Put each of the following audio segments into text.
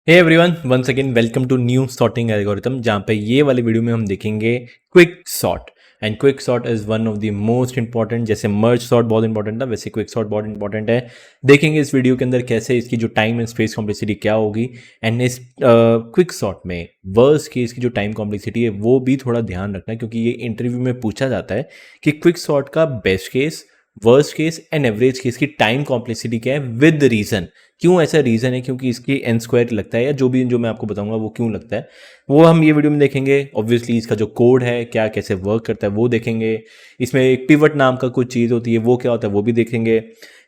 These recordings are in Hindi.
Hey everyone, once again welcome to new sorting algorithm, जहाँ पे ये वाले वीडियो में हम देखेंगे quick sort. And quick sort is one of the most important. जैसे मर्ज सॉर्ट बहुत इंपॉर्टेंट था, वैसे क्विक सॉर्ट बहुत इंपॉर्टेंट है। देखेंगे इस वीडियो के अंदर कैसे इसकी जो टाइम एंड स्पेस कॉम्प्लेक्सिटी क्या होगी, एंड इस क्विक सॉर्ट में वर्स्ट केस की जो टाइम कॉम्प्लेक्सिटी है वो भी थोड़ा ध्यान रखना, क्योंकि ये इंटरव्यू में पूछा जाता है कि क्विक सॉर्ट का best case, worst case and average case की टाइम कॉम्प्लेक्सिटी क्या है विद रीजन। क्यों ऐसा रीजन है, क्योंकि इसकी एन स्क्वायर लगता है, या जो भी जो मैं आपको बताऊंगा वो क्यों लगता है वो हम ये वीडियो में देखेंगे। ऑब्वियसली इसका जो कोड है क्या कैसे वर्क करता है वो देखेंगे। इसमें एक पिवट नाम का कुछ चीज़ होती है, वो क्या होता है वो भी देखेंगे।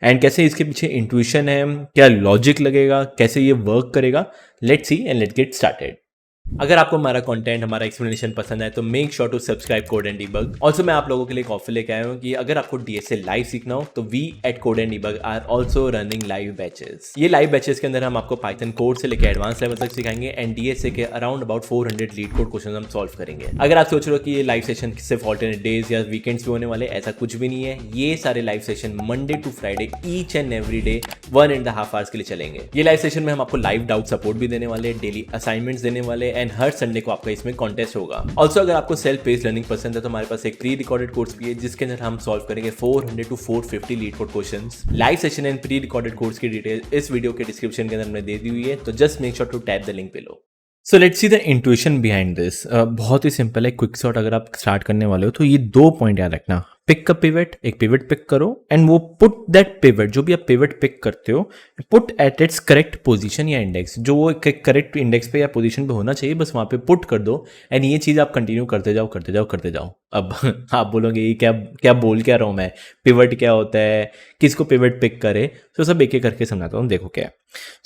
एंड कैसे इसके पीछे इंट्यूशन है, क्या लॉजिक लगेगा, कैसे ये वर्क करेगा। Let's see and let's get started. अगर आपको हमारा कंटेंट, हमारा एक्सप्लेनेशन पसंद है तो make sure to subscribe code and debug. Also मैं आप लोगों के लिए एक ऑफर लेके आया हूँ कि अगर आपको डीएसए लाइव सीखना हो तो we at code and debug are also running live batches. ये लाइव बैचेस के अंदर हम आपको पाइथन कोड से लेकर एडवांस लेवल तक सिखाएंगे एंड डीएसए के around about 400 leet code question हम सॉल्व करेंगे। अगर आप सोच रहे हो कि ये लाइव सेशन सिर्फ ऑल्टरनेट डेज या वीकेंड्स पे होने वाले, ऐसा कुछ भी नहीं है। ये सारे live session Monday to Friday each and every day 1.5 hours के लिए चलेंगे। ये लाइव सेशन में हम आपको लाइव डाउट सपोर्ट भी देने वाले, डेली असाइनमेंट्स देने वाले एंड हर संडे को आपका इसमें कॉन्टेस्ट होगा। ऑल्सो अगर आपको सेल्फ बेस्ड लर्निंग पसंद है तो हमारे पास एक प्री रिकॉर्डेड कोर्स भी है जिसके अंदर हम सॉल्व करेंगे 400 to 450 LeetCode questions. Live session and pre recorded course की डिटेल इस वीडियो के डिस्क्रिप्शन के अंदर हमने दे दी हुई है, तो just make sure to tap the link below. So let's see the intuition behind this. बहुत ही सिंपल है। क्विक सॉर्ट अगर आप स्टार्ट करने वाले हो तो ये 2 पॉइंट याद रखना। पिक अ पिवट, एक पिवट पिक करो एंड वो पुट दैट पिवट, जो भी आप पिवट पिक करते हो, put at its correct position या इंडेक्स, जो वो करेक्ट इंडेक्स पे या पोजीशन पे होना चाहिए बस वहां पे पुट कर दो। एंड ये चीज आप कंटिन्यू करते जाओ करते जाओ करते जाओ। अब आप बोलोगे ये क्या क्या बोल क्या रहा हूं मैं, पिवट क्या होता है, किसको पिवट पिक करे। तो सब एक एक करके समझाता हूँ, देखो क्या है।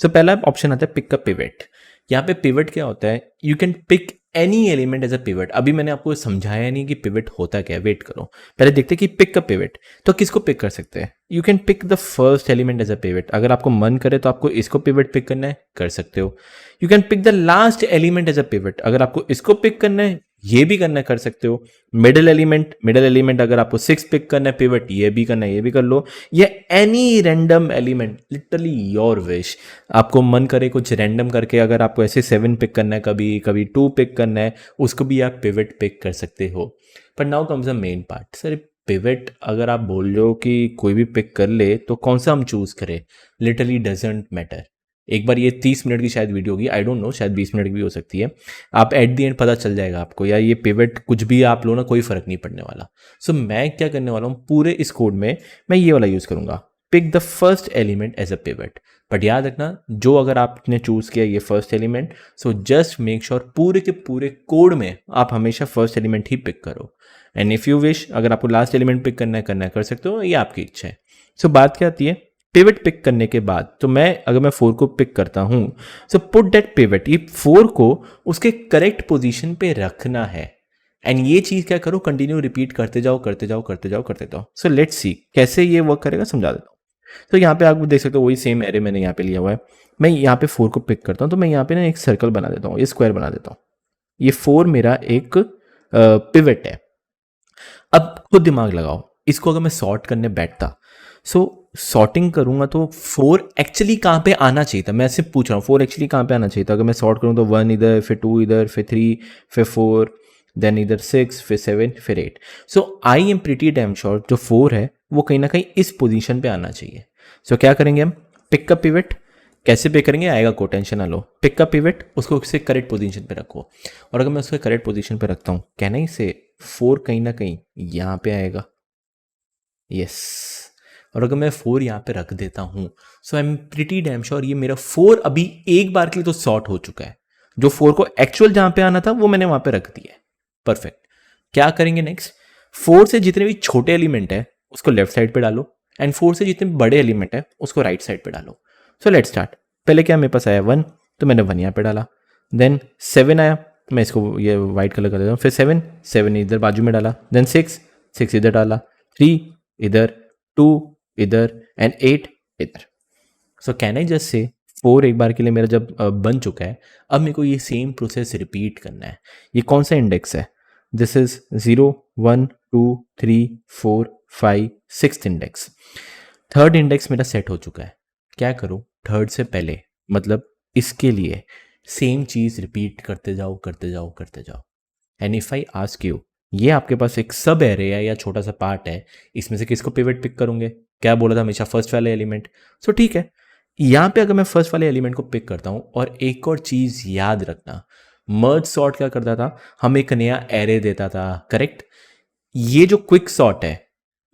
सो पहला ऑप्शन आता है पिक अ पिवट। यहाँ पे पिवट क्या होता है, you can pick any element as a pivot. अभी मैंने आपको समझाया नहीं कि पिवट होता क्या है, वेट करो पहले देखते हैं कि पिक अ पिवट तो किसको पिक कर सकते हैं। You can pick the first element as a pivot. अगर आपको मन करे तो आपको इसको पिवट पिक करना है, कर सकते हो। You can pick the last element as a pivot. अगर आपको इसको पिक करना है, ये भी करना है, कर सकते हो। मिडिल एलिमेंट अगर आपको 6 पिक करना है पिवट, ये भी करना है, ये भी कर लो। ये any random element, literally your wish. आपको मन करे कुछ रैंडम करके, अगर आपको ऐसे 7 पिक करना है, कभी कभी 2 पिक करना है, उसको भी आप पिवट पिक कर सकते हो। पर now comes the main part. Sir pivot अगर आप बोल रहे हो कि कोई भी पिक कर ले तो कौन सा हम चूज करें, लिटरली डजेंट मैटर। एक बार ये 30 मिनट की शायद वीडियो होगी, आई डोंट नो, शायद 20 मिनट की भी हो सकती है। आप एट द एंड पता चल जाएगा आपको, या ये पिवट कुछ भी आप लो ना, कोई फर्क नहीं पड़ने वाला। सो मैं क्या करने वाला हूँ, पूरे इस कोड में मैं ये वाला यूज करूंगा, pick the first element as a pivot. But याद रखना, जो अगर आपने चूज किया ये first element, so just make sure पूरे के पूरे कोड में आप हमेशा फर्स्ट एलिमेंट ही पिक करो। एंड इफ यू विश, अगर आपको लास्ट एलिमेंट पिक करना है कर सकते हो, ये आपकी इच्छा है। सो बात क्या आती है, पिवट पिक करने के बाद तो अगर मैं 4 को पिक करता हूं, सो पुट दैट पिवट, ये 4 को उसके करेक्ट पोजीशन पे रखना है। एंड ये चीज क्या करो, कंटिन्यू रिपीट करते जाओ करते जाओ करते जाओ करते जाओ। सो लेट्स सी कैसे ये वर्क करेगा, समझा देता हूँ। तो यहाँ पे आप देख सकते हो वही सेम एरे मैंने यहाँ पे लिया हुआ है। मैं यहाँ पे 4 को पिक करता हूँ तो मैं यहाँ पे ना एक सर्कल बना देता हूँ, ये स्क्वायर बना देता हूँ। ये 4 मेरा एक पिवट है। अब खुद दिमाग लगाओ, इसको अगर मैं सॉर्ट करने बैठता, सो सॉर्टिंग करूंगा तो 4 एक्चुअली कहाँ पे आना चाहिए था, मैं सिर्फ पूछ रहा हूँ 4 एक्चुअली कहाँ पे आना चाहिए था। अगर मैं सॉर्ट करूँ तो 1 इधर, फिर 2 इधर, फिर 3, फिर 4, देन इधर 6, फिर 7, फिर 8। So I am pretty damn sure जो 4 है वो कहीं ना कहीं इस पोजीशन पे आना चाहिए। सो क्या करेंगे हम, पिक अ पिवट। कैसे पे करेंगे आएगा को, टेंशन ना लो। पिक अ पिवट, उसको उससे करेक्ट पोजीशन पे रखो। और अगर मैं उसको करेक्ट पोजीशन पे रखता हूँ, कहना ही से 4 कहीं ना कहीं यहाँ पे आएगा, यस। और अगर मैं 4 यहाँ पे रख देता हूँ, so I am pretty damn sure ये मेरा 4 अभी एक बार के लिए तो सॉर्ट हो चुका है। जो 4 को एक्चुअल जहां पे आना था वो मैंने वहां पे रख दिया है। परफेक्ट। क्या करेंगे नेक्स्ट, 4 से जितने भी छोटे एलिमेंट है उसको लेफ्ट साइड पे डालो, एंड 4 से जितने बड़े एलिमेंट है उसको राइट साइड पे डालो। So let's start. पहले क्या मेरे पास आया 1, तो मैंने 1 यहाँ पे डाला। देन 7 आया, मैं इसको ये व्हाइट कलर कर देता हूँ। फिर 7 इधर बाजू में डाला। देन 6 इधर डाला। 3 इधर, 2 इधर एंड 8 इधर। सो कैन आई जस्ट से 4 एक बार के लिए मेरा जब बन चुका है, अब मेरे को ये सेम प्रोसेस रिपीट करना है। ये कौन सा इंडेक्स है, this is 0, 1, 2, 3, 4, 5, 6 index. Third index मेरा सेट हो चुका है। क्या करूं, थर्ड से पहले मतलब इसके लिए सेम चीज रिपीट करते जाओ करते जाओ करते जाओ। And if I ask you, ये आपके पास एक सब एरे है या छोटा सा पार्ट है, इसमें से किसको पिवट पिक करोगे? क्या बोला था हमेशा फर्स्ट वाले एलिमेंट। सो ठीक है, यहां पे अगर मैं फर्स्ट वाले एलिमेंट को पिक करता हूं, और एक और चीज याद रखना, मर्ज सॉर्ट क्या करता था, हम एक नया एरे देता था, करेक्ट। ये जो क्विक सॉर्ट है,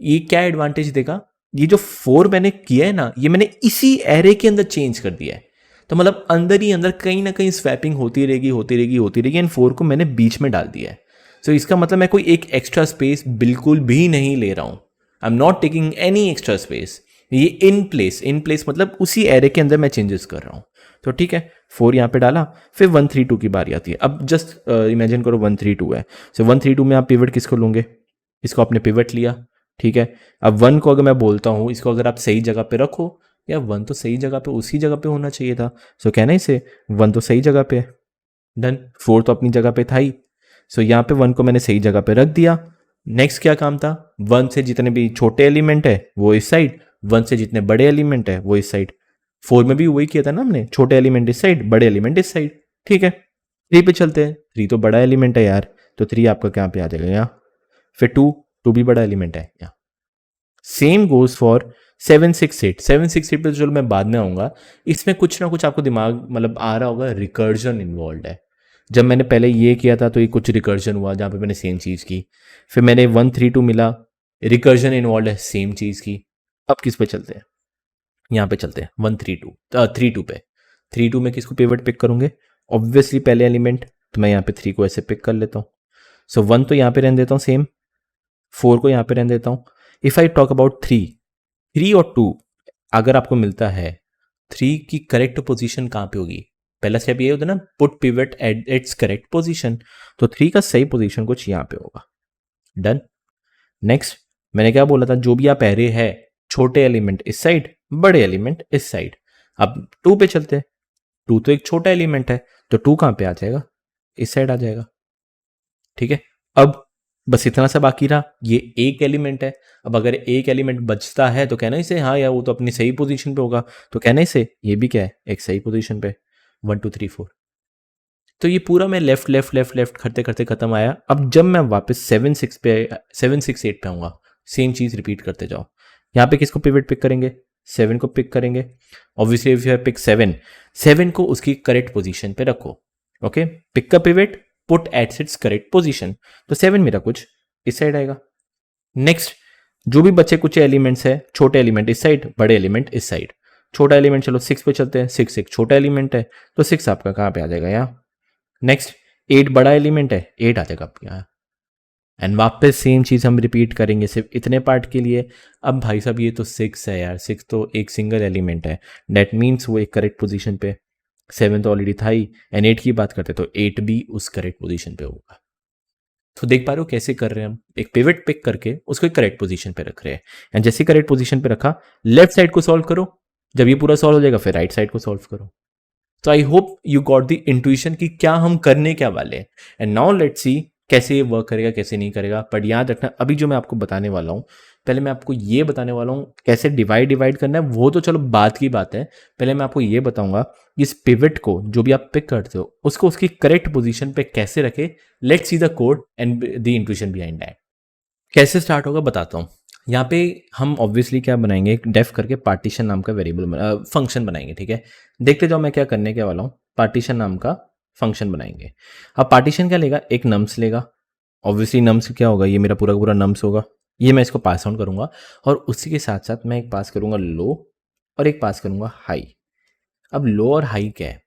ये क्या एडवांटेज देगा, ये जो 4 मैंने किया है ना, ये मैंने इसी एरे के अंदर चेंज कर दिया है। तो मतलब अंदर ही अंदर कहीं ना कहीं स्वैपिंग होती रहेगी होती रहेगी होती रहेगी, एंड 4 को मैंने बीच में डाल दिया है। सो इसका मतलब मैं कोई एक एक्स्ट्रा स्पेस बिल्कुल भी नहीं ले रहा हूं। I am not taking any extra space. ये इन प्लेस मतलब उसी एरे के अंदर मैं चेंजेस कर रहा हूं। तो ठीक है, 4 यहाँ पे डाला, फिर 1 3 2 की बारी आती है। अब जस्ट इमेजिन करो 1 3 2 है। सो 1 3 2 में आप पिवट किसको लोगे? इसको आपने पिवट लिया, ठीक है। अब 1 को अगर मैं बोलता हूँ, इसको अगर आप सही जगह पे रखो, या 1 तो सही जगह पे उसी जगह पे होना चाहिए था। सो कहना इसे 1 तो सही जगह पे है, डन। 4 तो अपनी जगह पे था ही। सो यहाँ पे 1 को मैंने सही जगह पे रख दिया। नेक्स्ट क्या काम था, 1 से जितने भी छोटे एलिमेंट है वो इस साइड, 1 से जितने बड़े एलिमेंट है वो इस साइड। 4 में भी वही किया था ना हमने, छोटे एलिमेंट इस साइड, बड़े एलिमेंट इस साइड, ठीक है। 3 पे चलते हैं, 3 तो बड़ा एलिमेंट है यार, तो 3 आपका कहाँ पे आ जाएगा? यहाँ। फिर 2 भी बड़ा एलिमेंट है यहाँ। Same goes for 7 6 8। 7 6 8 पे चलो मैं बाद में आऊंगा। इसमें कुछ ना कुछ आपको दिमाग मतलब आ रहा होगा, रिकर्जन इन्वॉल्व है। जब मैंने पहले ये किया था तो ये कुछ रिकर्जन हुआ जहाँ पे मैंने सेम चीज़ की, फिर मैंने 1 3 2 मिला, रिकर्जन इन्वॉल्व है सेम चीज़ की। अब किस पे चलते हैं? यहाँ पे चलते हैं 1 3 2 3 2 पे। 3 2 में किसको पिवट पिक करूंगे? ऑब्वियसली पहले एलिमेंट, तो मैं यहाँ पे 3 को ऐसे पिक कर लेता हूँ। सो 1 तो यहाँ पे रहने देता हूँ सेम, 4 को यहाँ पे रहने देता हूँ। इफ आई टॉक अबाउट 3 और 2, अगर आपको मिलता है 3 की करेक्ट पोजीशन कहाँ पे होगी? पहला स्टेप ये होता है ना, put pivot at its correct position. तो 3 का सही पोजीशन कुछ यहाँ पे होगा, डन। नेक्स्ट मैंने क्या बोला था, जो भी आप एरे है, छोटे एलिमेंट इस साइड, बड़े एलिमेंट इस साइड। अब 2 पे चलते हैं। 2 तो एक छोटा एलिमेंट है, तो 2 कहाँ पे आ जाएगा? इस साइड आ जाएगा, ठीक है। अब बस इतना सा बाकी रहा, ये एक एलिमेंट है। अब अगर एक एलिमेंट बचता है तो कहना इसे हाँ यार वो तो अपनी सही पोजीशन पे होगा, तो कहना इसे ये भी क्या है, एक सही पोजीशन पे। 1 2 3 4। तो ये पूरा मैं लेफ्ट लेफ्ट लेफ्ट लेफ्ट करते करते खत्म आया। अब जब मैं वापस 7 6 8 पे आऊंगा, सेम चीज रिपीट करते जाओ। यहाँ पे किसको पिवट पिक करेंगे? 7 को पिक करेंगे। ऑब्वियसली इफ यू पिक 7 को उसकी करेक्ट पोजीशन पे रखो। ओके, पिक का pivot, put at its correct position. तो 7 मेरा कुछ इस साइड आएगा। नेक्स्ट जो भी बचे कुछ एलिमेंट्स है, छोटे एलिमेंट इस साइड, बड़े एलिमेंट इस साइड। छोटा एलिमेंट चलो 6 पे चलते हैं, 6 एक छोटा एलिमेंट है, तो 6 आपका कहाँ पे आ जाएगा? यहाँ। नेक्स्ट 8 बड़ा एलिमेंट है, 8 आ जाएगा आपके यहाँ। एंड वापस सेम चीज हम रिपीट करेंगे सिर्फ इतने पार्ट के लिए। अब भाई साहब ये तो 6 है यार, 6 तो एक सिंगल एलिमेंट है, डेट मीन्स वो एक करेक्ट पोजीशन पे। 7 तो ऑलरेडी था ही, एंड 8 की बात करते तो 8 भी उस करेक्ट पोजीशन पे होगा। तो देख पा रहे हो कैसे कर रहे हैं हम, एक पिवट पिक करके उसको एक करेक्ट पोजीशन पे रख रहे हैं। एंड जैसे करेक्ट पोजीशन पे रखा, लेफ्ट साइड को सॉल्व करो, जब ये पूरा सॉल्व हो जाएगा फिर राइट साइड को सॉल्व करो। तो I hope you got the intuition कि क्या हम करने क्या वाले हैं। एंड नाउ लेट्स सी कैसे ये वर्क करेगा कैसे नहीं करेगा। बट याद रखना अभी जो मैं आपको बताने वाला हूँ, पहले मैं आपको ये बताने वाला हूँ कैसे डिवाइड करना है, वो तो चलो बात की बात है। पहले मैं आपको ये बताऊंगा इस पिवट को जो भी आप पिक करते हो उसको उसकी करेक्ट पोजीशन पे कैसे रखे। Let's see the code and the intuition behind that. कैसे स्टार्ट होगा बताता हूँ। यहाँ पे हम ऑब्वियसली क्या बनाएंगे, एक डेफ करके पार्टीशन नाम का वेरिएबल फंक्शन बनाएंगे, ठीक है। देखते जाओ मैं क्या करने के वाला हूँ, पार्टीशन नाम का फंक्शन बनाएंगे। अब पार्टीशन क्या लेगा, एक नम्स लेगा। ऑब्वियसली नम्स क्या होगा, ये मेरा पूरा पूरा नम्स होगा, ये मैं इसको पास आउट करूंगा। और उसी के साथ साथ मैं एक पास करूंगा लो और एक पास करूंगा हाई। अब लो और हाई क्या है,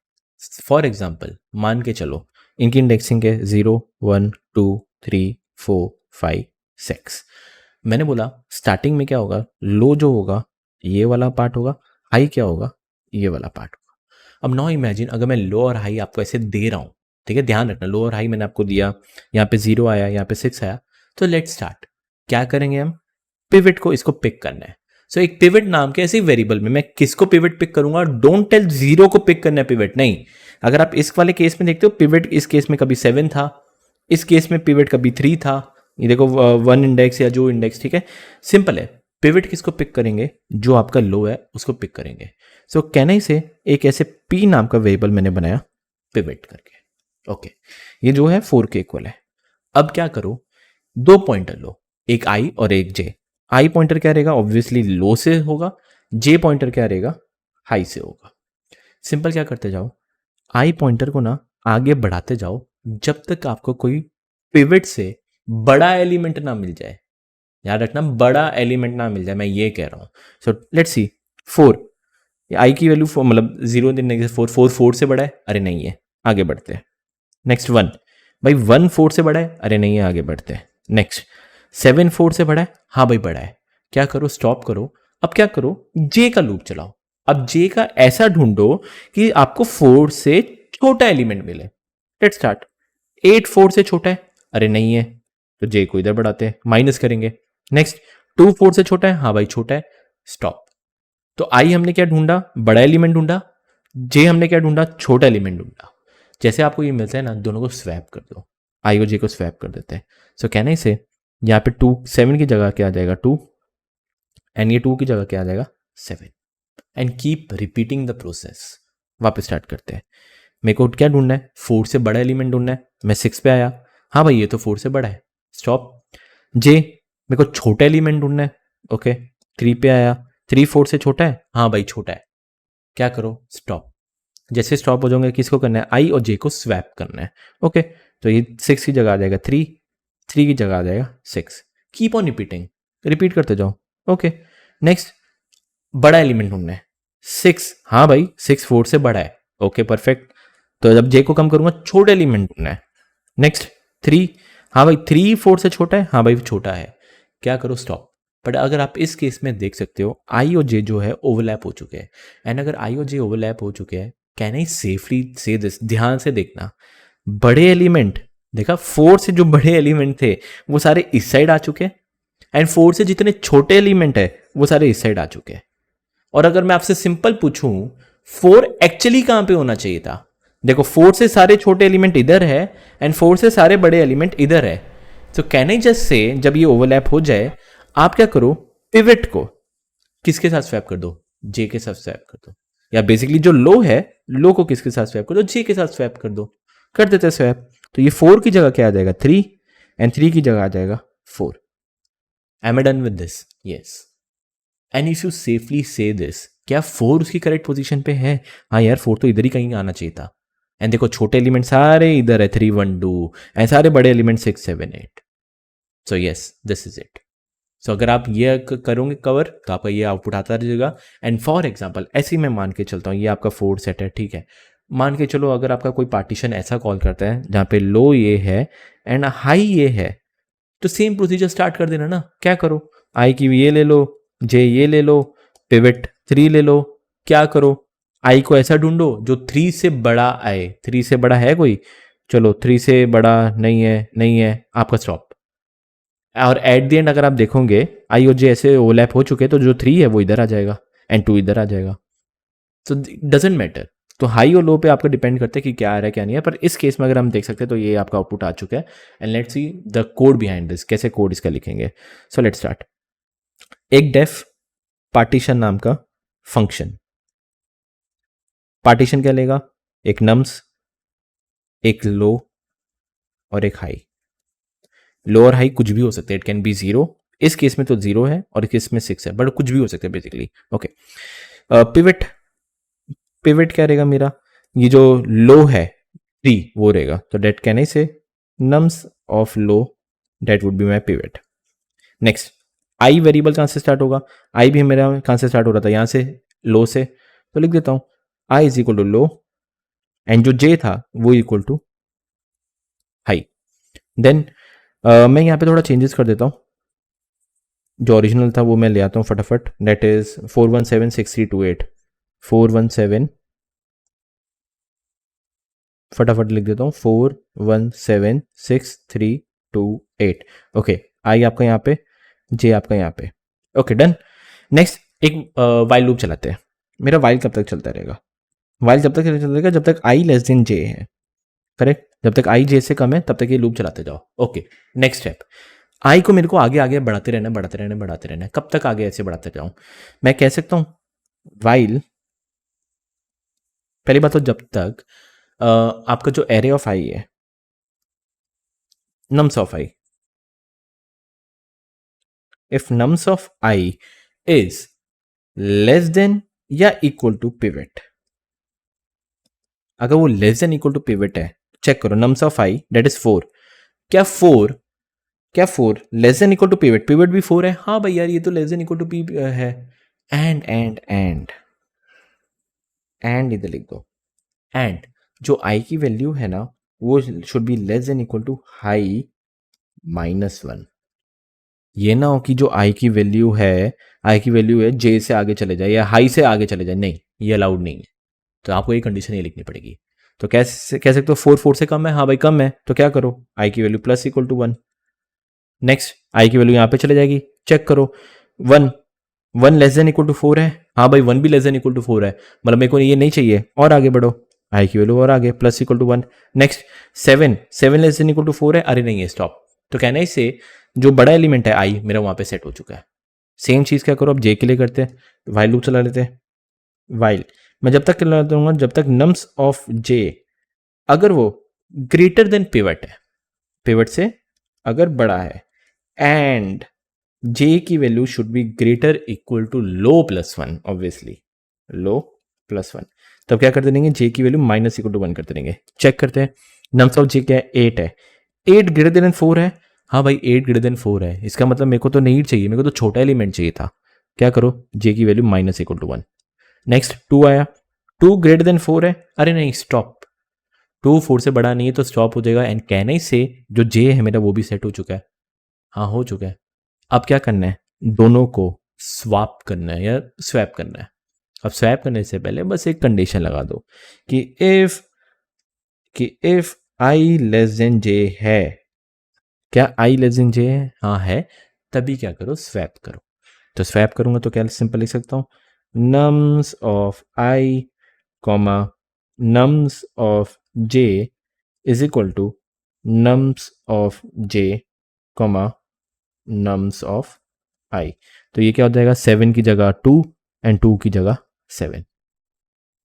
फॉर एग्जाम्पल मान के चलो इनकी इंडेक्सिंग है 0 1 2 3 4 5 6। मैंने बोला स्टार्टिंग में क्या होगा, लो जो होगा ये वाला पार्ट होगा, हाई क्या होगा, ये वाला पार्ट होगा। अब नाउ इमेजिन अगर मैं लो और हाई आपको ऐसे दे रहा हूं, ठीक है, ध्यान रखना लो और हाई मैंने आपको दिया, यहाँ पे 0 आया, यहाँ पे 6 आया। तो लेट स्टार्ट, क्या करेंगे हम, पिवट को इसको पिक करना है। सो एक पिवट नाम के ऐसे वेरिएबल में मैं किसको पिवट पिक करूंगा, डोंट टेल 0 को पिक करना है पिवट, नहीं। अगर आप इस वाले केस में देखते हो पिवट इस केस में कभी 7 था, इस केस में पिवट कभी 3 था, ये देखो 1 इंडेक्स या जो इंडेक्स, ठीक है, सिंपल है। पिवट किसको पिक करेंगे, जो आपका लो है उसको पिक करेंगे। सो कैन आई से एक ऐसे p नाम का वेरिएबल मैंने बनाया पिवट करके। ओके, ये जो है 4 के इक्वल है। अब क्या करो, दो पॉइंटर लो, एक i और एक j। i पॉइंटर क्या रहेगा, ऑब्वियसली लो से होगा, j पॉइंटर क्या रहेगा, हाई से होगा। सिंपल क्या करते जाओ, i पॉइंटर को ना आगे बढ़ाते जाओ जब तक आपको कोई पिवट से बड़ा एलिमेंट ना मिल जाए। याद रखना, बड़ा एलिमेंट ना मिल जाए, मैं ये कह रहा हूं। सो लेट्स सी 4, आई की वैल्यू मतलब 0 4 से बड़ा है, अरे नहीं है, आगे बढ़ते हैं। नेक्स्ट 1, भाई 1 4 से बड़ा है, अरे नहीं है, आगे बढ़ते हैं। नेक्स्ट 7 4 से बड़ा है, हाँ भाई बड़ा है। क्या करो, स्टॉप करो। अब क्या करो, जे का लूप चलाओ। अब जे का ऐसा ढूंढो कि आपको 4 से छोटा एलिमेंट मिले। Let's start. 8 4 से छोटा है, अरे नहीं है, तो जे को इधर बढ़ाते हैं, माइनस करेंगे। नेक्स्ट 2 4 से छोटा है, हाँ भाई छोटा है, स्टॉप। तो आई हमने क्या ढूंढा, बड़ा एलिमेंट ढूंढा। जे हमने क्या ढूंढा, छोटा एलिमेंट ढूंढा। जैसे आपको ये मिलता है ना, दोनों को स्वैप कर दो, आई और जे को स्वैप कर देते हैं। सो कहना इसे यहाँ पे 2 7 की जगह क्या आ जाएगा 2, एंड ये 2 की जगह क्या आ जाएगा 7, and keep repeating the process. वापस स्टार्ट करते हैं। मेरे को क्या ढूंढना है, 4 से बड़ा एलिमेंट ढूंढना है। मैं 6 पे आया, हाँ भाई ये तो 4 से बड़ा है, स्टॉप। जे मेरे को छोटा एलिमेंट ढूंढना है, ओके 3 पे आया, 3 4 से छोटा है, हाँ भाई छोटा है, क्या करो, स्टॉप। जैसे स्टॉप हो जाओगे, किसको करना है, आई और जे को स्वैप करना है। ओके, तो ये 6 की जगह आ जाएगा 3, 3 की जगह आ जाएगा 6। कीप ऑन रिपीटिंग, रिपीट करते जाओ। ओके, नेक्स्ट बड़ा एलिमेंट ढूंढना है, 6, हाँ भाई 6 4 से बड़ा है, ओके परफेक्ट। तो जब जे को कम करूंगा, छोटा एलिमेंट ढूंढना है। नेक्स्ट 3, हाँ भाई 3 4 से छोटा है, हाँ भाई छोटा है, क्या करो, स्टॉप। बट अगर आप इस केस में देख सकते हो, आई और जे जो है ओवरलैप हो चुके हैं। एंड अगर आई और जे ओवरलैप हो चुके हैं, can I safely say this, ध्यान से देखना, बड़े एलिमेंट देखा, 4 से जो बड़े एलिमेंट थे वो सारे इस साइड आ चुके हैं, एंड 4 से जितने छोटे एलिमेंट है वो सारे इस साइड आ चुके हैं। और अगर मैं आपसे सिंपल पूछूं, 4 एक्चुअली कहां पे होना चाहिए था, देखो 4 से सारे छोटे एलिमेंट इधर है, एंड 4 से सारे बड़े एलिमेंट इधर है। तो कैन आई जस्ट से, जब ये ओवरलैप हो जाए, आप क्या करो, पिवट को किसके साथ स्वैप कर दो, जे के साथ स्वैप कर दो। या बेसिकली जो लो है, लो को किसके साथ स्वैप कर दो, जे के साथ स्वैप कर दो। कर देते स्वैप, तो ये 4 की जगह क्या आ जाएगा 3, एंड 3 की जगह आ जाएगा 4। Am I done with this, yes. And if you safely say this, क्या 4 उसकी करेक्ट पोजीशन पे है, हाँ यार 4 तो इधर ही कहीं आना चाहिए था। एंड देखो छोटे एलिमेंट सारे इधर है, 3 1 2, एंड सारे बड़े element 6 7 8। So yes, this is it. सो अगर आप ये करोगे कवर, तो आपका ये आउटपुट आता रहेगा। एंड फॉर एग्जाम्पल ऐसे ही मैं मान के चलता हूँ, ये आपका 4 सेट है, ठीक है। मान के चलो अगर आपका कोई पार्टीशन ऐसा कॉल करता है जहाँ पे लो ये है एंड हाई ये है, तो सेम प्रोसीजर स्टार्ट कर देना ना। क्या करो, आई की ये ले लो, जे ये ले लो, पिवट 3 ले लो। क्या करो, आई को ऐसा ढूंढो जो 3 से बड़ा आए। 3 से बड़ा है कोई, चलो 3 से बड़ा नहीं है, नहीं है, आपका स्टॉप। और एट द एंड अगर आप देखोगे, आई और जे ऐसे ओवरलैप हो चुके हैं, तो जो 3 है वो इधर आ जाएगा एंड 2 इधर आ जाएगा। तो डजेंट मैटर। तो हाई और लो पे आपका डिपेंड करता है कि क्या आ रहा है क्या नहीं है। पर इस केस में अगर हम देख सकते हैं, तो ये आपका आउटपुट आ चुका है। And let's see the code behind this, कैसे कोड इसका लिखेंगे। So let's start. एक डेफ पार्टीशन नाम का फंक्शन, पार्टीशन क्या लेगा, एक नम्स, एक लो और एक हाई। लो और हाई कुछ भी हो सकते हैं, इट कैन बी 0, इस केस में तो 0 है और इस केस में 6 है, बट कुछ भी हो सकते हैं बेसिकली। ओके, पिवट, पिवट क्या रहेगा मेरा, ये जो लो है 3 वो रहेगा। तो date can I say nums of low, that would be my pivot. Next i variable कहां से स्टार्ट होगा, आई भी मेरा कहां से स्टार्ट हो रहा था, यहां से, लो से। तो लिख देता हूं i is equal to low, and जो जे था वो इक्वल टू हाई। देन मैं यहां पे थोड़ा चेंजेस कर देता हूं, जो ओरिजिनल था वो मैं ले आता हूं फटाफट। दैट इज 4176328, 417, फटाफट लिख देता हूं 4176328। ओके, आई आपका यहाँ पे, जे आपका यहाँ पे। Okay done. नेक्स्ट एक वाइल लूप चलाते हैं। मेरा वाइल कब तक चलता रहेगा, वाइल जब तक चलता रहेगा जब तक आई लेस देन जे है, करेक्ट। जब तक आई जे से कम है तब तक ये लूप चलाते जाओ। ओके, नेक्स्ट स्टेप, आई को मेरे को आगे आगे बढ़ाते रहना बढ़ाते रहना बढ़ाते रहना, कब तक आगे ऐसे बढ़ाते जाऊं? मैं कह सकता हूं वाइल, पहली बात तो जब तक आपका जो एरे ऑफ आई है, nums of i, if nums of i is less than या इक्वल टू पिवट, अगर वो less than equal to pivot है, चेक करो nums of i that is 4, क्या 4, क्या 4 less than equal to pivot, pivot भी 4 है, हाँ भाई यार ये तो less than equal to P है, एंड इधर लिख दो, एंड जो आई की वैल्यू है ना वो should be less than equal to high -1। ये ना हो कि जो आई की वैल्यू है जे से आगे चले जाए या हाई से आगे चले जाए, नहीं ये अलाउड नहीं है। तो आपको ये कंडीशन ये लिखनी पड़ेगी। तो कैसे कह सकते हो 4 से कम है, हाँ भाई कम है, तो क्या करो आई की value plus equal to 1। Next i की वैल्यू यहाँ पे चले जाएगी, चेक करो 1 लेस देन इक्वल टू 4 है, हाँ भाई 1 भी लेस देन इक्वल टू 4 है, मतलब मेरे को ये नहीं चाहिए, और आगे बढ़ो आई की वैल्यू और आगे plus equal to 1। Next 7 less than equal to 4 है, अरे नहीं है स्टॉप। तो कहना है इससे जो बड़ा एलिमेंट है आई मेरा वहां पे सेट हो चुका है। सेम चीज क्या करो अब जे के लिए करते हैं, वाइल लूप चला लेते हैं। वाइल मैं जब तक चला दूंगा जब तक नम्स ऑफ जे अगर वो ग्रेटर देन पिवट है, पिवट से अगर बड़ा है, एंड जे की value should be greater equal to low plus 1, obviously low plus 1, तब क्या करते देंगे जे की वैल्यू माइनस इक्वल टू 1 करते देंगे। चेक करते हैं नम्स ऑफ जे क्या है, 8 है, 8 ग्रेटर देन 4 है, हाँ भाई 8 ग्रेटर देन 4 है, इसका मतलब मेरे को तो नहीं चाहिए, मेरे को तो छोटा एलिमेंट चाहिए था। क्या करो जे की value minus equal to 1। Next 2 आया, 2 ग्रेटर देन 4 है, अरे नहीं स्टॉप, 2 4 से बड़ा नहीं है तो स्टॉप हो जाएगा, एंड कहना ही से जो जे है मेरा वो भी सेट हो चुका है, हाँ हो चुका है। अब क्या करना है, दोनों को स्वाप करना है या स्वैप करना है। अब स्वैप करने से पहले बस एक कंडीशन लगा दो कि इफ आई लेस देन जे है, क्या आई लेस देन जे है, हाँ है, तभी क्या करो स्वैप करो। तो स्वैप करूंगा तो क्या सिंपल लिख सकता हूं, nums of i comma nums of j is equal to nums of j comma nums of i. तो ये क्या हो जाएगा 7 की जगह 2 एंड 2 की जगह 7,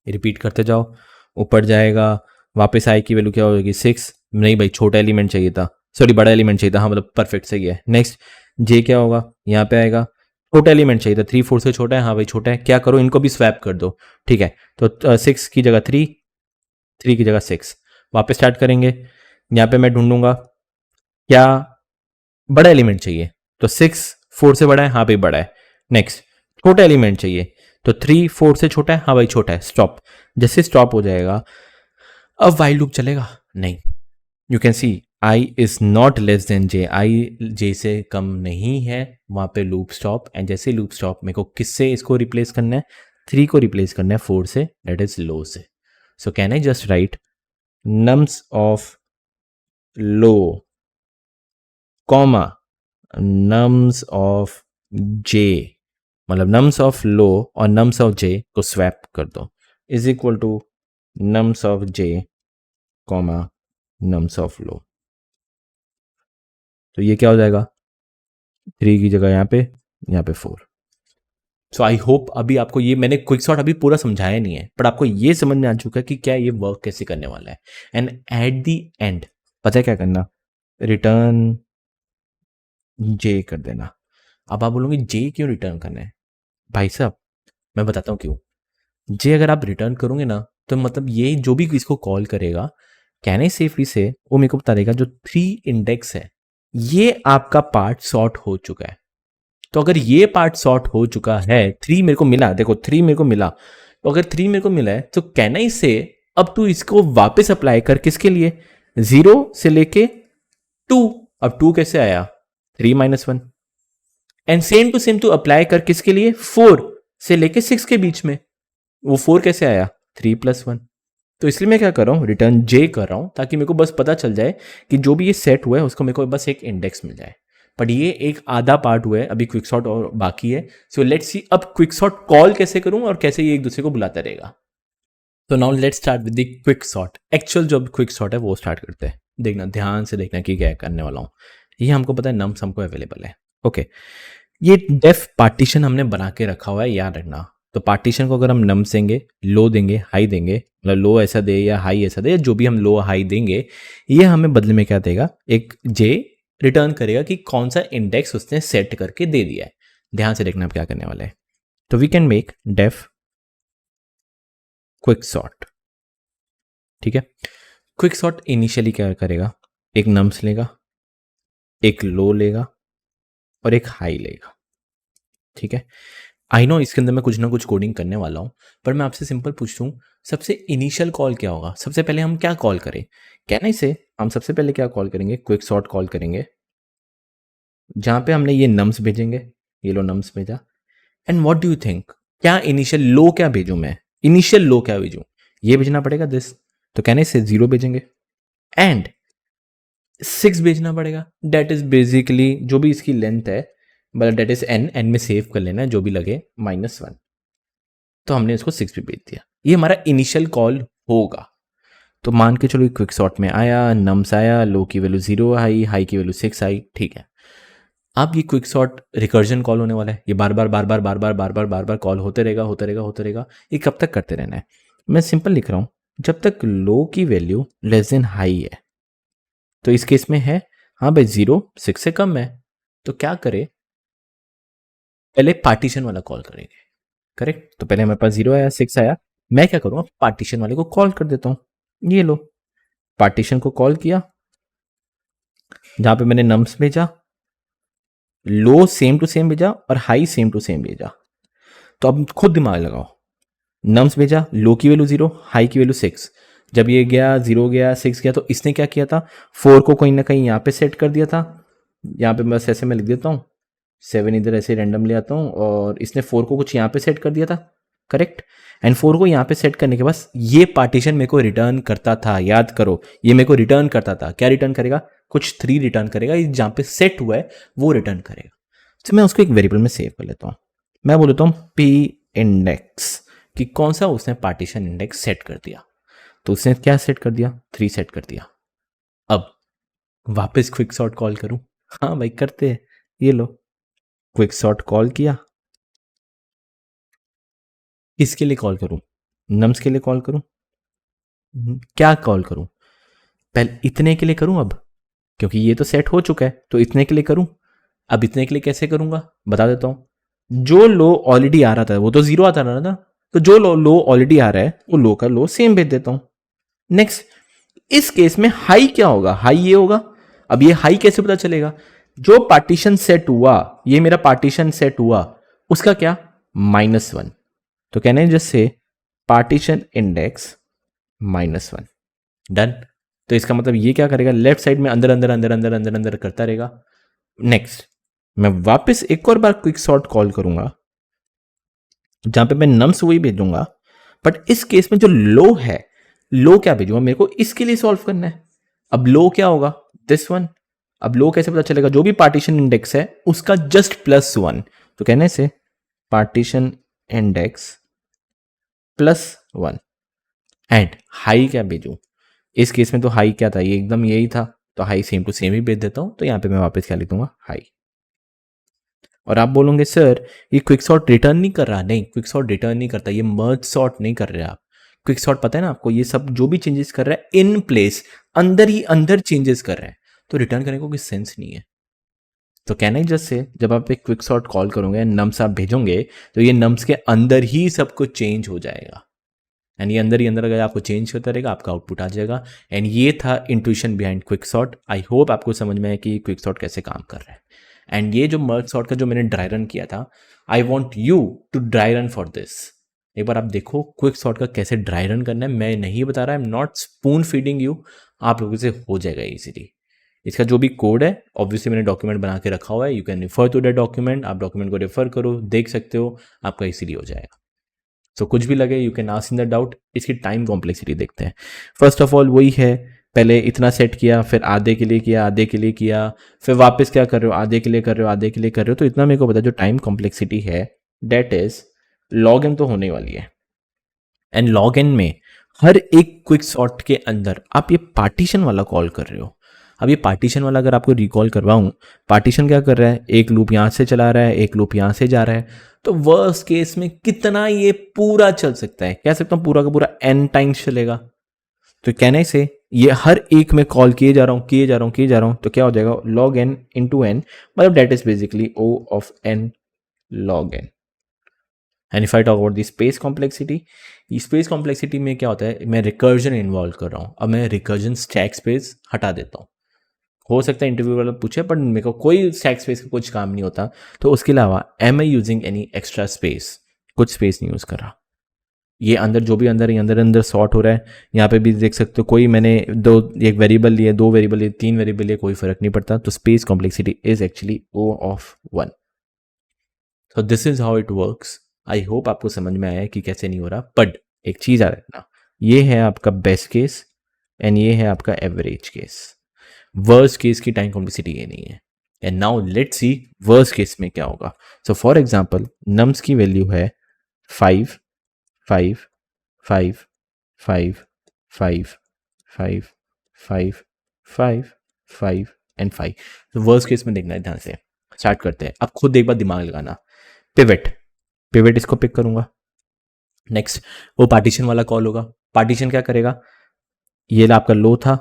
रिपीट करते जाओ, ऊपर जाएगा वापस आई की वैल्यू क्या हो जाएगी 6, नहीं भाई छोटा एलिमेंट चाहिए था, सॉरी बड़ा एलिमेंट चाहिए था, हाँ मतलब परफेक्ट सही है। नेक्स्ट जे क्या होगा यहाँ पे आएगा, छोटा एलिमेंट चाहिए था, 3 4 से छोटा है, हाँ भाई छोटा है, क्या करो इनको भी स्वैप कर दो, ठीक है। तो 6 की जगह 3, 3 की जगह 6, वापस स्टार्ट करेंगे। यहाँ पे मैं ढूंढूंगा क्या बड़ा एलिमेंट चाहिए, तो 6 4 से बड़ा है, हाँ भाई बड़ा है। नेक्स्ट छोटा एलिमेंट चाहिए, तो 3 4 से छोटा है, हाँ भाई छोटा है, स्टॉप। जैसे स्टॉप हो जाएगा अब वाइल लूप चलेगा नहीं, you can see i is not less than j, i j से कम नहीं है, वहां पे लूप स्टॉप, एंड जैसे लूप स्टॉप मेरे को किससे इसको रिप्लेस करना है, 3 को रिप्लेस करना है 4 से, दैट इज लो से। So can I just write nums of low comma nums of j, मतलब नम्स ऑफ लो और नम्स ऑफ जे को स्वैप कर दो, is equal to nums of j comma nums of low. तो ये क्या हो जाएगा 3 की जगह यहाँ पे 4। सो आई होप अभी आपको ये मैंने क्विक सॉर्ट अभी पूरा समझाया नहीं है, पर आपको ये समझ में आ चुका है कि क्या ये वर्क कैसे करने वाला है। एंड एट द एंड पता है क्या करना, रिटर्न जे कर देना। अब आप बोलोगे जे क्यों रिटर्न करना है, भाई साहब मैं बताता हूँ क्यों। जे अगर आप रिटर्न करोगे ना तो मतलब ये जो भी इसको कॉल करेगा कहने सेफली से वो मेरे को बता देगा जो 3 इंडेक्स है ये आपका पार्ट सॉर्ट हो चुका है। तो अगर ये पार्ट सॉर्ट हो चुका है, 3 मेरे को मिला, देखो 3 मेरे को मिला, तो अगर 3 मेरे को मिला है तो कहना ही से अब तू इसको वापस अप्लाई कर किसके लिए, 0 से लेके 2। अब 2 कैसे आया 3 - 1, and same to same to apply कर किसके लिए 4 से लेके 6 के बीच में, वो 4 कैसे आया 3 + 1। तो इसलिए मैं क्या कर रहा हूँ रिटर्न जे कर रहा हूँ ताकि मेरे को बस पता चल जाए कि जो भी ये सेट हुआ है उसको मेरे को बस एक इंडेक्स मिल जाए। बट ये एक आधा पार्ट हुआ है, अभी क्विकसॉर्ट और बाकी है। सो लेट्स सी अब क्विकसॉर्ट कॉल कैसे करूं और कैसे ये एक दूसरे को बुलाता रहेगा। तो now let's start with the quicksort, actual जो क्विकसॉर्ट है वो स्टार्ट करते हैं। देखना ध्यान से देखना कि क्या करने वाला हूँ। ये हमको पता है नम्स हमको अवेलेबल है। ओके, ये डेफ पार्टीशन हमने बना के रखा हुआ है, याद रखना। तो पार्टीशन को अगर हम नम्स देंगे, लो देंगे, हाई देंगे, मतलब लो ऐसा दे या हाई ऐसा दे, जो भी हम लो हाई देंगे, ये हमें बदले में क्या देगा, एक जे रिटर्न करेगा कि कौन सा इंडेक्स उसने सेट करके दे दिया है। ध्यान से देखना आप क्या करने वाले हैं। तो we can make def quick sort. ठीक है, क्विक सॉर्ट इनिशियली क्या करेगा, एक नम्स लेगा, एक लो लेगा और एक हाई लेगा। ठीक है, आई नो इसके अंदर मैं कुछ ना कुछ कोडिंग करने वाला हूं, पर मैं आपसे सिंपल पूछता हूं, सबसे इनिशियल कॉल क्या होगा, सबसे पहले हम क्या कॉल करें। कहना से हम सबसे पहले क्या कॉल करेंगे, क्विक सॉर्ट कॉल करेंगे, जहां पे हमने ये नम्स भेजेंगे, ये लो नम्स भेजा। And what do you think, क्या इनिशियल लो क्या भेजूं मैं, इनिशियल लो क्या भेजूं, ये भेजना पड़ेगा दिस। तो कहने से 0 भेजेंगे एंड 6 भेजना पड़ेगा। डेट इज बेसिकली जो भी इसकी लेंथ है, मतलब डेट इज एन में सेव कर लेना है जो भी लगे, -1। तो हमने इसको 6 भी भेज दिया, ये हमारा इनिशियल कॉल होगा। तो मान के चलो क्विक सॉर्ट में आया, नम्स आया, लो की वैल्यू 0 आई, हाई की वैल्यू 6 आई। ठीक है, अब ये क्विक सॉर्ट रिकर्जन कॉल होने वाला है, ये बार बार बार बार बार बार बार बार बार बार कॉल होते रहेगा होते रहेगा होते रहेगा। ये कब तक करते रहना है, मैं सिंपल लिख रहा हूं, जब तक लो की वैल्यू लेस देन हाई है। तो इस केस में है, हाँ भाई 0 6 से कम है, तो क्या करे, पहले पार्टीशन वाला कॉल करेंगे। करेक्ट, तो पहले हमारे पास 0 आया, 6 आया, मैं क्या करूंगा, पार्टीशन वाले को कॉल कर देता हूं। ये लो पार्टीशन को कॉल किया, जहां पे मैंने नम्स भेजा, लो सेम टू सेम भेजा और हाई सेम टू सेम भेजा। तो अब खुद दिमाग लगाओ, नम्स भेजा, लो की वैल्यू 0, हाई की वैल्यू 6। जब ये गया 0 गया 6 गया, तो इसने क्या किया था, 4 को कहीं ना कहीं यहाँ पे सेट कर दिया था। यहाँ पे बस ऐसे मैं लिख देता हूँ, 7 इधर ऐसे रैंडम ले आता हूँ, और इसने 4 को कुछ यहाँ पे सेट कर दिया था। करेक्ट, एंड 4 को यहाँ पे सेट करने के बाद ये पार्टीशन मेरे को रिटर्न करता था, याद करो, ये मेरे को रिटर्न करता था। क्या रिटर्न करेगा, कुछ 3 रिटर्न करेगा, जहाँ पे सेट हुआ है वो रिटर्न करेगा। तो मैं उसको एक वेरिएबल में सेव कर लेता हूँ, मैं बोल देता हूँ पी इंडेक्स, कि कौन सा उसने पार्टीशन इंडेक्स सेट कर दिया। तो उसने क्या सेट कर दिया, 3 सेट कर दिया। अब वापस क्विक सॉर्ट कॉल करूं, हाँ भाई करते हैं, ये लो क्विक सॉर्ट कॉल किया, किसके लिए कॉल करूं, नम्स के लिए कॉल करूं, क्या कॉल करूं, पहले इतने के लिए करूं अब, क्योंकि ये तो सेट हो चुका है, तो इतने के लिए करूं। अब इतने के लिए कैसे करूंगा, बता देता हूं। जो लो ऑलरेडी आ रहा था वो तो 0 आता रहा था, तो जो लो ऑलरेडी आ रहा है वो लो का लो सेम भेज देता हूं। नेक्स्ट, इस केस में हाई क्या होगा, हाई ये होगा। अब ये हाई कैसे पता चलेगा, जो पार्टीशन सेट हुआ, ये मेरा पार्टीशन सेट हुआ, उसका क्या, -1। तो कहने जैसे पार्टीशन इंडेक्स -1, डन। तो इसका मतलब ये क्या करेगा, लेफ्ट साइड में अंदर अंदर अंदर अंदर अंदर अंदर करता रहेगा। नेक्स्ट, मैं वापस एक और बार क्विक सॉर्ट कॉल करूंगा, जहां पे मैं नम्स वही भेजूंगा, बट इस केस में जो लो है, लो क्या भेजूंगा, मेरे को इसके लिए सॉल्व करना है। अब लो क्या होगा, दिस वन। अब लो कैसे पता चलेगा, जो भी पार्टीशन इंडेक्स है उसका जस्ट +1। तो कहने से पार्टीशन इंडेक्स +1 एंड हाई क्या भेजूं, इस केस में तो हाई क्या था, ये एकदम यही था, तो हाई सेम टू सेम ही भेज देता हूं। तो यहां पे मैं वापस क्या लिख दूंगा, हाई। और आप बोलोगे सर ये क्विक सॉर्ट रिटर्न नहीं कर रहा, नहीं क्विक सॉर्ट रिटर्न नहीं करता, ये मर्ज सॉर्ट नहीं कर रहे आप। क्विक सॉर्ट पता है ना आपको, ये सब जो भी चेंजेस कर रहा है इन प्लेस, अंदर ही अंदर चेंजेस कर रहा है, तो रिटर्न करने को कोई सेंस नहीं है। तो कहना ही जस्ट से, जब आप एक क्विक सॉर्ट कॉल करोगे, नम्स आप भेजोगे, तो ये नम्स के अंदर ही सब कुछ चेंज हो जाएगा, एंड ये अंदर ही अंदर अगर आपको चेंज होता रहेगा, आपका आउटपुट आ जाएगा। एंड ये था इंट्यूशन बिहाइंड क्विक सॉर्ट। आई होप आपको समझ में आए कि क्विक सॉर्ट कैसे काम कर रहा है। एंड ये जो मर्ज सॉर्ट का जो मैंने ड्राई रन किया था, I want you to dry run for this. एक बार आप देखो क्विक सॉर्ट का कैसे ड्राई रन करना है, मैं नहीं बता रहा, I am not spoon feeding you, आप लोगों से हो जाएगा इजीली। इसका जो भी कोड है ऑब्वियसली मैंने डॉक्यूमेंट बना के रखा हुआ है, you can refer to that document, आप डॉक्यूमेंट को रेफर करो, देख सकते हो, आपका इजीली हो जाएगा। तो कुछ भी लगे you can ask in the doubt. इसकी टाइम कॉम्प्लेक्सिटी देखते हैं। फर्स्ट ऑफ ऑल वही है, पहले इतना सेट किया, फिर आधे के लिए किया, आधे के लिए किया, फिर वापस क्या कर रहे हो, आधे के लिए कर रहे हो, आधे के लिए कर रहे हो। तो इतना मेरे को पता, जो टाइम कॉम्प्लेक्सिटी है डेट इज लॉग एन तो होने वाली है। एंड लॉग एन में हर एक क्विक सॉर्ट के अंदर आप ये पार्टीशन वाला कॉल कर रहे हो, अब ये पार्टीशन वाला अगर आपको रिकॉल करवाऊँ, पार्टीशन क्या कर रहा है, एक लूप यहाँ से चला रहा है, एक लूप यहाँ से जा रहा है, तो वर्स्ट केस में कितना ये पूरा चल सकता है, कह सकता हूँ पूरा का पूरा n टाइम्स चलेगा। तो कहने से ये हर एक में कॉल किए जा रहा हूँ किए जा रहा हूँ किए जा रहा हूँ, तो क्या हो जाएगा log n इंटू n, मतलब that is basically O of n log n। And if I talk about the space complexity, space complexity में क्या होता है, मैं रिकर्जन इन्वॉल्व कर रहा हूँ। अब मैं रिकर्जन स्टैक स्पेस हटा देता हूँ, हो सकता है इंटरव्यू वाला पूछे, पर मेरे को कोई स्टैक स्पेस का कुछ काम नहीं होता, तो उसके अलावा am I using any extra space, कुछ स्पेस नहीं यूज कर रहा। ये अंदर जो भी अंदर अंदर सॉर्ट हो रहा है, यहाँ पे भी देख सकते हो, कोई मैंने एक वेरिएबल लिया, 2 वेरिएबल लिए, 3 वेरिएबल लिए, कोई फर्क नहीं पड़ता। तो space complexity is actually O of 1। So this is how it works. I hope आपको समझ में आया है कि कैसे नहीं हो रहा। बट एक चीज आ रहा, ये है आपका बेस्ट केस एंड ये है आपका एवरेज केस। वर्स्ट केस की टाइम कॉम्प्लेक्सिटी ये नहीं है। And now let's see worst case में क्या होगा। सो फॉर एग्जांपल नम्स की वैल्यू है 5 5 5 5 5 5 5 5 5 एंड 5। तो वर्स्ट केस में देखना है, ध्यान से स्टार्ट करते हैं। अब खुद एक बार दिमाग लगाना। पिवट, पिवट इसको पिक करूंगा। नेक्स्ट वो पार्टीशन वाला कॉल होगा। पार्टीशन क्या करेगा, ये आपका लो था,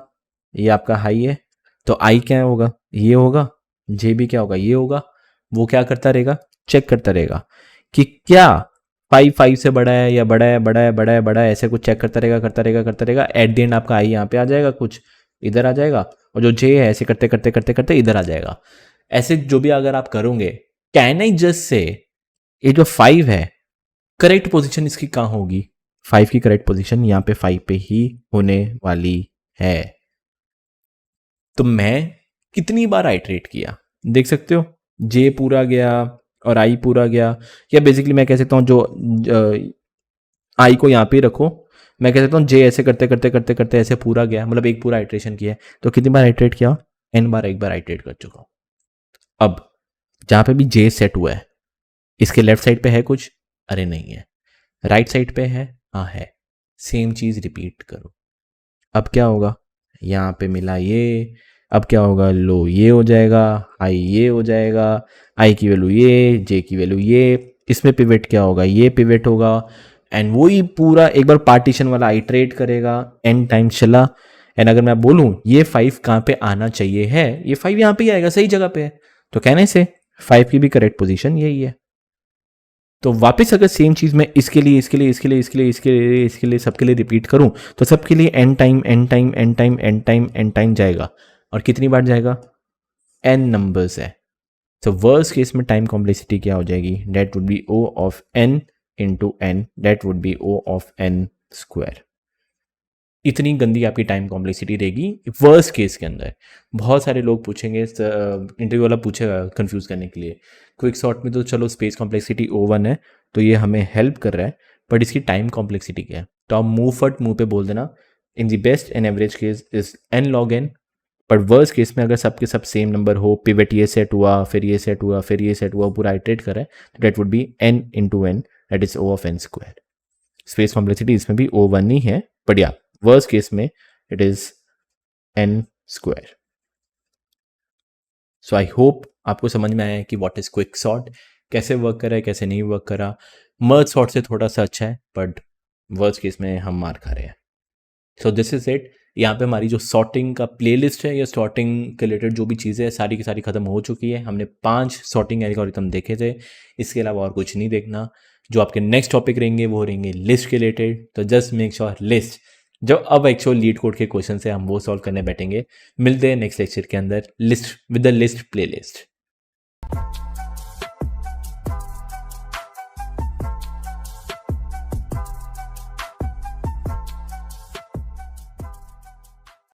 ये आपका हाई है, तो आई क्या होगा, ये होगा, जे भी क्या होगा, ये होगा। वो क्या करता रहेगा, चेक करता रहेगा कि क्या 5 5 से बड़ा है या बड़ा है बड़ा है बड़ा है बड़ा है, ऐसे कुछ चेक करता रहेगा करता रहेगा करता रहेगा। एट द एंड आपका आई यहाँ पे आ जाएगा, कुछ इधर आ जाएगा, और जो जे है ऐसे करते करते करते करते इधर आ जाएगा। ऐसे जो भी अगर आप करोगे, कैन आई जस्ट से ये जो 5 है करेक्ट पोजीशन इसकी कहाँ होगी, 5 की करेक्ट पोजीशन यहाँ पे 5 पे ही होने वाली है। तो मैं कितनी बार आइट्रेट किया देख सकते हो, जे पूरा गया और आई पूरा गया, या बेसिकली मैं कह सकता हूँ जो आई को यहाँ पे रखो, मैं कह सकता हूँ जे ऐसे करते करते करते करते ऐसे पूरा गया, मतलब एक पूरा आइट्रेशन किया है। तो कितनी बार आइट्रेट किया, n बार, एक बार आइट्रेट कर चुका हूँ। अब जहाँ पे भी जे सेट हुआ है, इसके लेफ्ट साइड पे है कुछ, अरे नहीं है, राइट साइड पे है, हाँ है, सेम चीज रिपीट करो। अब क्या होगा, यहाँ पे मिला ये, अब क्या होगा, लो ये हो जाएगा, हाई ये हो जाएगा, आई की वैल्यू ये, जे की वैल्यू ये, इसमें पिवट क्या होगा, ये पिवट होगा। एंड वही पूरा एक बार पार्टीशन वाला आइट्रेट करेगा, एन टाइम चला। एंड अगर मैं बोलूँ ये 5 कहाँ पे आना चाहिए है, ये 5 यहाँ पे ही आएगा, सही जगह पे है। तो कहने से 5 की भी करेक्ट पोजीशन यही है। तो वापस अगर सेम चीज मैं इसके लिए इसके लिए इसके लिए इसके लिए इसके लिए इसके लिए सबके लिए रिपीट करूं, तो सबके लिए n time n time n time n time n time जाएगा। और कितनी बार जाएगा, एन नंबर्स है। तो वर्स्ट केस में टाइम कॉम्प्लेक्सिटी क्या हो जाएगी, that would be O of n into n, that would be O of n square. इतनी गंदी आपकी टाइम कॉम्प्लेक्सिटी रहेगी वर्स्ट केस के अंदर। बहुत सारे लोग पूछेंगे, इंटरव्यू वाला पूछेगा कंफ्यूज करने के लिए, क्विक सॉर्ट में तो चलो स्पेस कॉम्प्लेक्सिटी O1 है तो ये हमें हेल्प कर रहा है, बट इसकी टाइम कॉम्प्लेक्सिटी क्या है। तो आप मुंह पे बोल देना, in the best and average case is n log n, but worst case में अगर सबके सब सेम नंबर हो, पिवट ये सेट हुआ, फिर ये सेट हुआ, फिर ये सेट हुआ, पूरा आइट्रेट कर रहा है, तो that would be n into n, that is O of n square. Space complexity इसमें भी O1 ही है, बट या वर्स्ट केस में it is n square. So I hope आपको समझ में आया है कि व्हाट इज क्विक सॉर्ट, कैसे वर्क कर रहा है, कैसे नहीं वर्क कर रहा। मर्ज सॉर्ट से थोड़ा सा अच्छा है, बट वर्स्ट केस में हम मार खा रहे हैं। So this is it. यहाँ पे हमारी जो सॉर्टिंग का प्लेलिस्ट है या सॉर्टिंग के रिलेटेड जो भी चीज़ें हैं सारी की सारी खत्म हो चुकी है। हमने 5 सॉर्टिंग एल्गोरिथम देखे थे, इसके अलावा और कुछ नहीं देखना। जो आपके नेक्स्ट टॉपिक रहेंगे वो रहेंगे लिस्ट के रिलेटेड। तो जस्ट मेक श्योर लिस्ट, जो अब एक्चुअल लीड कोड के क्वेश्चन है हम वो सॉल्व करने बैठेंगे। मिलते हैं नेक्स्ट लेक्चर के अंदर list with the list playlist.